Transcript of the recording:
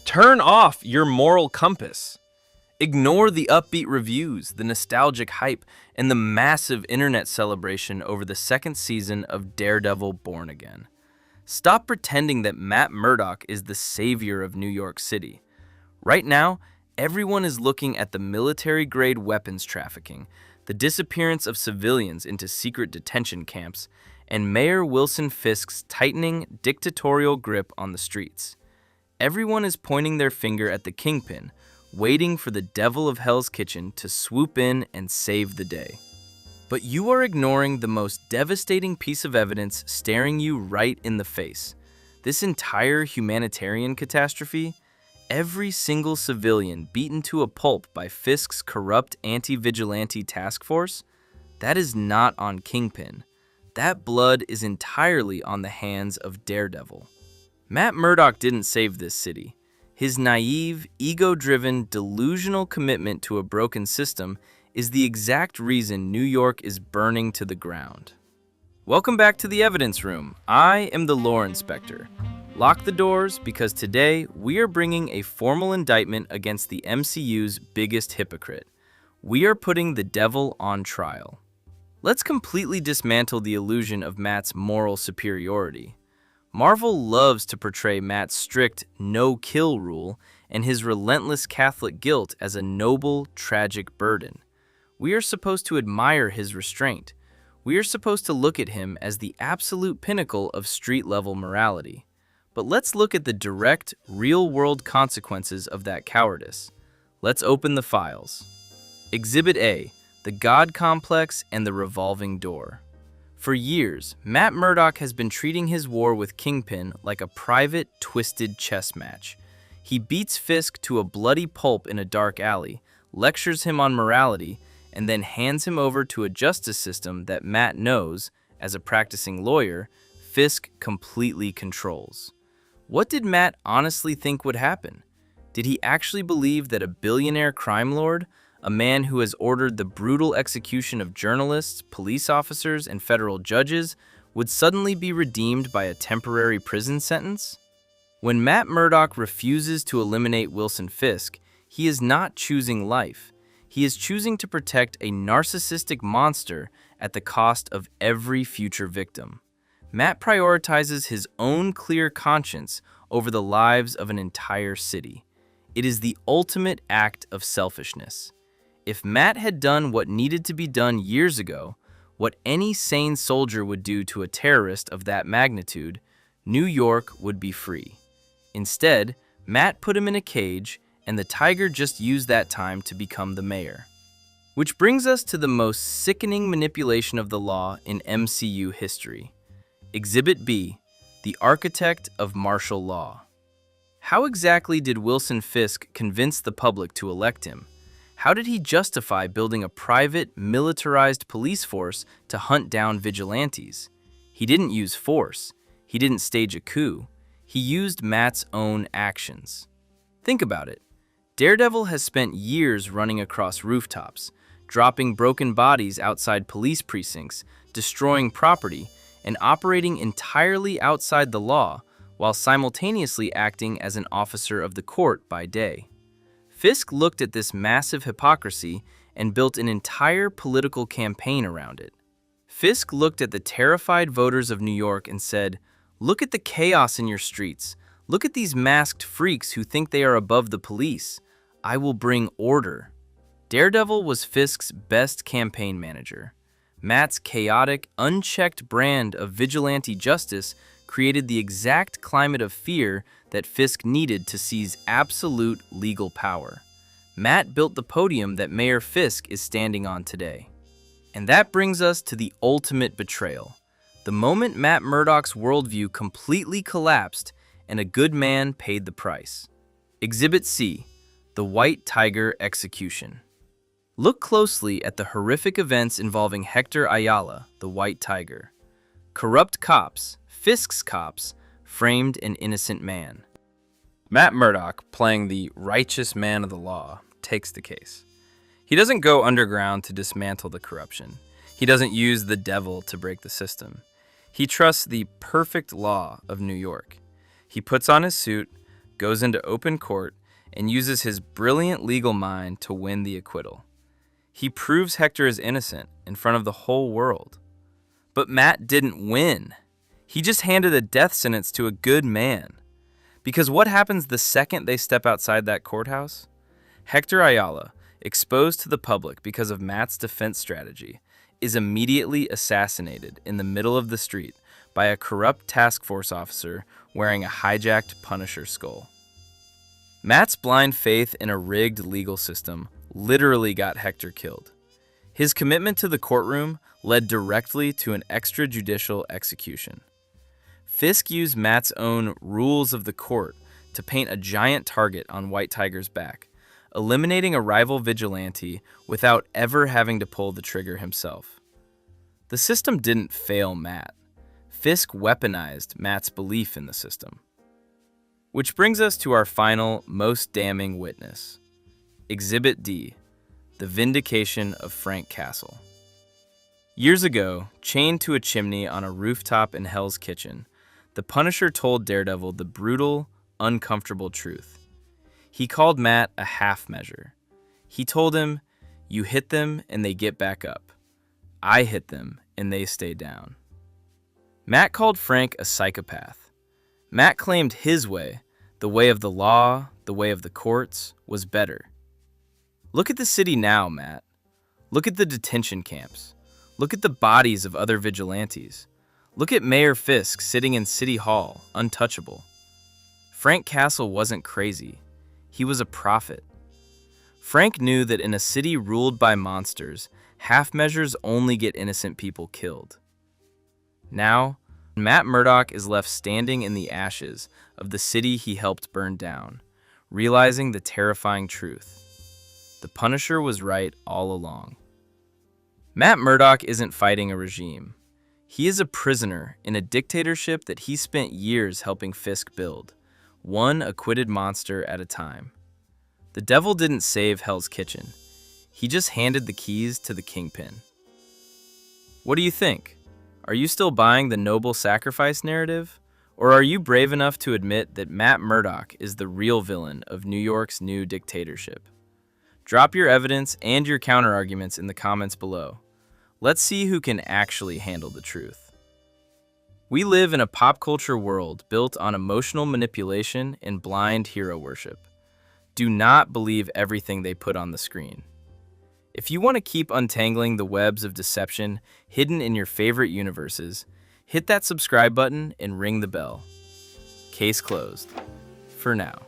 Turn off your moral compass. Ignore the upbeat reviews, the nostalgic hype, and the massive internet celebration over the second season of Daredevil Born Again. Stop pretending that Matt Murdock is the savior of New York City. Right now, everyone is looking at the military-grade weapons trafficking, the disappearance of civilians into secret detention camps, and Mayor Wilson Fisk's tightening dictatorial grip on the streets. Everyone is pointing their finger at the Kingpin, waiting for the devil of Hell's Kitchen to swoop in and save the day. But you are ignoring the most devastating piece of evidence staring you right in the face. This entire humanitarian catastrophe, every single civilian beaten to a pulp by Fisk's corrupt anti-vigilante task force, that is not on Kingpin. That blood is entirely on the hands of Daredevil. Matt Murdock didn't save this city. His naive, ego-driven, delusional commitment to a broken system is the exact reason New York is burning to the ground. Welcome back to the evidence room. I am the law inspector. Lock the doors because today we are bringing a formal indictment against the MCU's biggest hypocrite. We are putting the devil on trial. Let's completely dismantle the illusion of Matt's moral superiority. Marvel loves to portray Matt's strict no-kill rule and his relentless Catholic guilt as a noble, tragic burden. We are supposed to admire his restraint. We are supposed to look at him as the absolute pinnacle of street-level morality. But let's look at the direct, real-world consequences of that cowardice. Let's open the files. Exhibit A, the God Complex and the Revolving Door. For years, Matt Murdock has been treating his war with Kingpin like a private, twisted chess match. He beats Fisk to a bloody pulp in a dark alley, lectures him on morality, and then hands him over to a justice system that Matt knows, as a practicing lawyer, Fisk completely controls. What did Matt honestly think would happen? Did he actually believe that a billionaire crime lord, a man who has ordered the brutal execution of journalists, police officers, and federal judges, would suddenly be redeemed by a temporary prison sentence? When Matt Murdock refuses to eliminate Wilson Fisk, he is not choosing life. He is choosing to protect a narcissistic monster at the cost of every future victim. Matt prioritizes his own clear conscience over the lives of an entire city. It is the ultimate act of selfishness. If Matt had done what needed to be done years ago, what any sane soldier would do to a terrorist of that magnitude, New York would be free. Instead, Matt put him in a cage, and the tiger just used that time to become the mayor. Which brings us to the most sickening manipulation of the law in MCU history. Exhibit B, the architect of martial law. How exactly did Wilson Fisk convince the public to elect him? How did he justify building a private, militarized police force to hunt down vigilantes? He didn't use force. He didn't stage a coup. He used Matt's own actions. Think about it. Daredevil has spent years running across rooftops, dropping broken bodies outside police precincts, destroying property, and operating entirely outside the law, while simultaneously acting as an officer of the court by day. Fisk looked at this massive hypocrisy and built an entire political campaign around it. Fisk looked at the terrified voters of New York and said, "Look at the chaos in your streets. Look at these masked freaks who think they are above the police. I will bring order." Daredevil was Fisk's best campaign manager. Matt's chaotic, unchecked brand of vigilante justice created the exact climate of fear that Fisk needed to seize absolute legal power. Matt built the podium that Mayor Fisk is standing on today. And that brings us to the ultimate betrayal. The moment Matt Murdock's worldview completely collapsed and a good man paid the price. Exhibit C, the White Tiger Execution. Look closely at the horrific events involving Hector Ayala, the White Tiger. Corrupt cops, Fisk's cops, framed an innocent man. Matt Murdock, playing the righteous man of the law, takes the case. He doesn't go underground to dismantle the corruption. He doesn't use the devil to break the system. He trusts the perfect law of New York. He puts on his suit, goes into open court and uses his brilliant legal mind to win the acquittal. He proves Hector is innocent in front of the whole world. But Matt didn't win. He just handed a death sentence to a good man. Because what happens the second they step outside that courthouse? Hector Ayala, exposed to the public because of Matt's defense strategy, is immediately assassinated in the middle of the street by a corrupt task force officer wearing a hijacked Punisher skull. Matt's blind faith in a rigged legal system literally got Hector killed. His commitment to the courtroom led directly to an extrajudicial execution. Fisk used Matt's own rules of the court to paint a giant target on White Tiger's back, eliminating a rival vigilante without ever having to pull the trigger himself. The system didn't fail Matt. Fisk weaponized Matt's belief in the system. Which brings us to our final, most damning witness. Exhibit D, the Vindication of Frank Castle. Years ago, chained to a chimney on a rooftop in Hell's Kitchen, the Punisher told Daredevil the brutal, uncomfortable truth. He called Matt a half measure. He told him, "You hit them and they get back up. I hit them and they stay down." Matt called Frank a psychopath. Matt claimed his way, the way of the law, the way of the courts, was better. Look at the city now, Matt. Look at the detention camps. Look at the bodies of other vigilantes. Look at Mayor Fisk sitting in City Hall, untouchable. Frank Castle wasn't crazy. He was a prophet. Frank knew that in a city ruled by monsters, half measures only get innocent people killed. Now, Matt Murdock is left standing in the ashes of the city he helped burn down, realizing the terrifying truth. The Punisher was right all along. Matt Murdock isn't fighting a regime. He is a prisoner in a dictatorship that he spent years helping Fisk build, one acquitted monster at a time. The devil didn't save Hell's Kitchen. He just handed the keys to the Kingpin. What do you think? Are you still buying the noble sacrifice narrative? Or are you brave enough to admit that Matt Murdock is the real villain of New York's new dictatorship? Drop your evidence and your counterarguments in the comments below. Let's see who can actually handle the truth. We live in a pop culture world built on emotional manipulation and blind hero worship. Do not believe everything they put on the screen. If you want to keep untangling the webs of deception hidden in your favorite universes, hit that subscribe button and ring the bell. Case closed. For now.